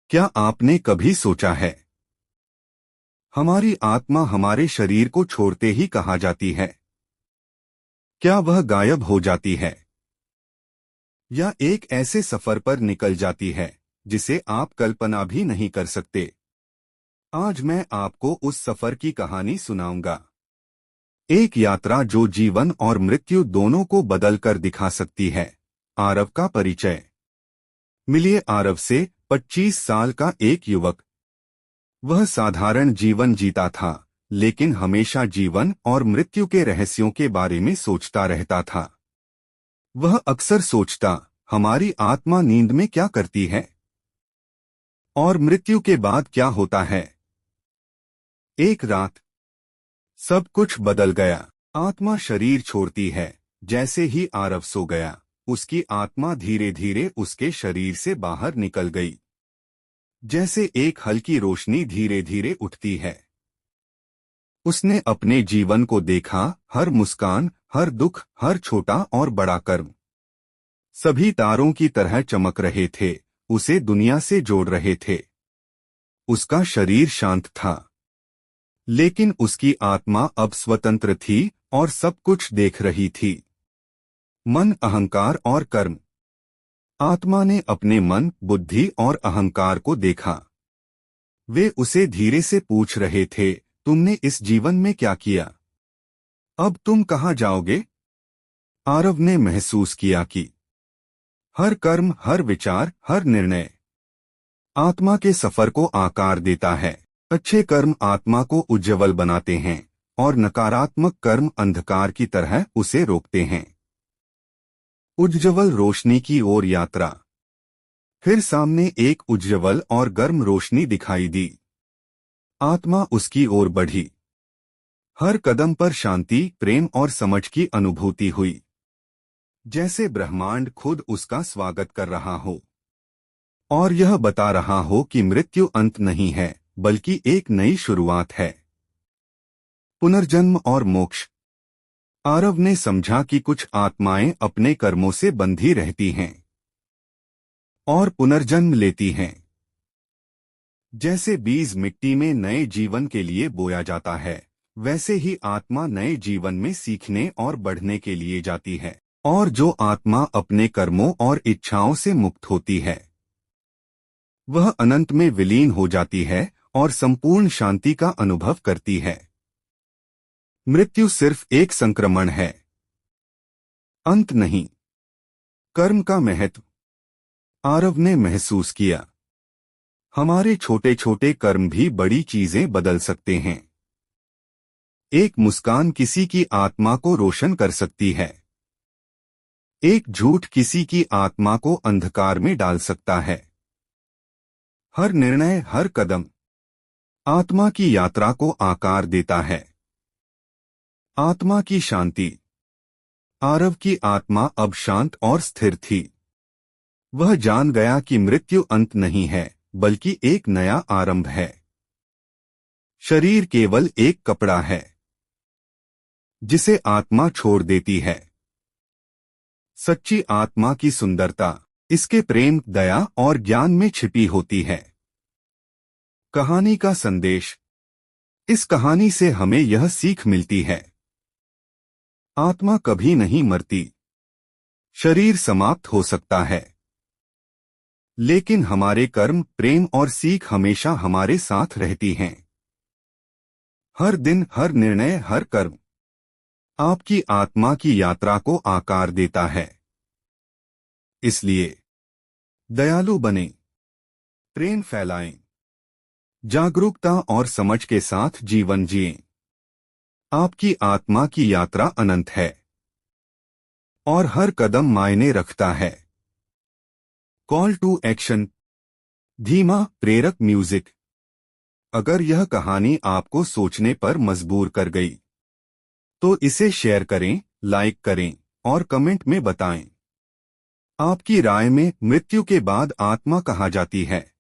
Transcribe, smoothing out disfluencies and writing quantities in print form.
क्या आपने कभी सोचा है, हमारी आत्मा हमारे शरीर को छोड़ते ही कहाँ जाती है? क्या वह गायब हो जाती है या एक ऐसे सफर पर निकल जाती है जिसे आप कल्पना भी नहीं कर सकते? आज मैं आपको उस सफर की कहानी सुनाऊंगा। एक यात्रा जो जीवन और मृत्यु दोनों को बदल कर दिखा सकती है। आरव का परिचय। मिलिए आरव से। 25 साल का एक युवक। वह साधारण जीवन जीता था, लेकिन हमेशा जीवन और मृत्यु के रहस्यों के बारे में सोचता रहता था। वह अक्सर सोचता, हमारी आत्मा नींद में क्या करती है और मृत्यु के बाद क्या होता है। एक रात सब कुछ बदल गया। आत्मा शरीर छोड़ती है। जैसे ही आरव सो गया, उसकी आत्मा धीरे धीरे उसके शरीर से बाहर निकल गई। जैसे एक हल्की रोशनी धीरे धीरे उठती है। उसने अपने जीवन को देखा, हर मुस्कान, हर दुख, हर छोटा और बड़ा कर्म, सभी तारों की तरह चमक रहे थे, उसे दुनिया से जोड़ रहे थे। उसका शरीर शांत था, लेकिन उसकी आत्मा अब स्वतंत्र थी और सब कुछ देख रही थी। मन, अहंकार और कर्म। आत्मा ने अपने मन, बुद्धि और अहंकार को देखा। वे उसे धीरे से पूछ रहे थे, तुमने इस जीवन में क्या किया? अब तुम कहाँ जाओगे? आरव ने महसूस किया कि हर कर्म, हर विचार, हर निर्णय आत्मा के सफर को आकार देता है। अच्छे कर्म आत्मा को उज्ज्वल बनाते हैं और नकारात्मक कर्म अंधकार की तरह उसे रोकते हैं। उज्ज्वल रोशनी की ओर यात्रा। फिर सामने एक उज्ज्वल और गर्म रोशनी दिखाई दी। आत्मा उसकी ओर बढ़ी। हर कदम पर शांति, प्रेम और समझ की अनुभूति हुई, जैसे ब्रह्मांड खुद उसका स्वागत कर रहा हो और यह बता रहा हो कि मृत्यु अंत नहीं है, बल्कि एक नई शुरुआत है। पुनर्जन्म और मोक्ष। आरव ने समझा कि कुछ आत्माएं अपने कर्मों से बंधी रहती हैं और पुनर्जन्म लेती हैं। जैसे बीज मिट्टी में नए जीवन के लिए बोया जाता है, वैसे ही आत्मा नए जीवन में सीखने और बढ़ने के लिए जाती है। और जो आत्मा अपने कर्मों और इच्छाओं से मुक्त होती है, वह अनंत में विलीन हो जाती है और संपूर्ण शांति का अनुभव करती है। मृत्यु सिर्फ एक संक्रमण है, अंत नहीं। कर्म का महत्व। आरव ने महसूस किया, हमारे छोटे छोटे कर्म भी बड़ी चीजें बदल सकते हैं। एक मुस्कान किसी की आत्मा को रोशन कर सकती है। एक झूठ किसी की आत्मा को अंधकार में डाल सकता है। हर निर्णय, हर कदम आत्मा की यात्रा को आकार देता है। आत्मा की शांति। आरव की आत्मा अब शांत और स्थिर थी। वह जान गया कि मृत्यु अंत नहीं है, बल्कि एक नया आरंभ है। शरीर केवल एक कपड़ा है जिसे आत्मा छोड़ देती है। सच्ची आत्मा की सुंदरता इसके प्रेम, दया और ज्ञान में छिपी होती है। कहानी का संदेश। इस कहानी से हमें यह सीख मिलती है, आत्मा कभी नहीं मरती। शरीर समाप्त हो सकता है, लेकिन हमारे कर्म, प्रेम और सीख हमेशा हमारे साथ रहती हैं। हर दिन, हर निर्णय, हर कर्म आपकी आत्मा की यात्रा को आकार देता है। इसलिए दयालु बने, प्रेम फैलाएं, जागरूकता और समझ के साथ जीवन जिएं। आपकी आत्मा की यात्रा अनंत है और हर कदम मायने रखता है। Call to action. धीमा, प्रेरक म्यूजिक। अगर यह कहानी आपको सोचने पर मजबूर कर गई, तो इसे शेयर करें, लाइक करें और कमेंट में बताएं। आपकी राय में मृत्यु के बाद आत्मा कहाँ जाती है?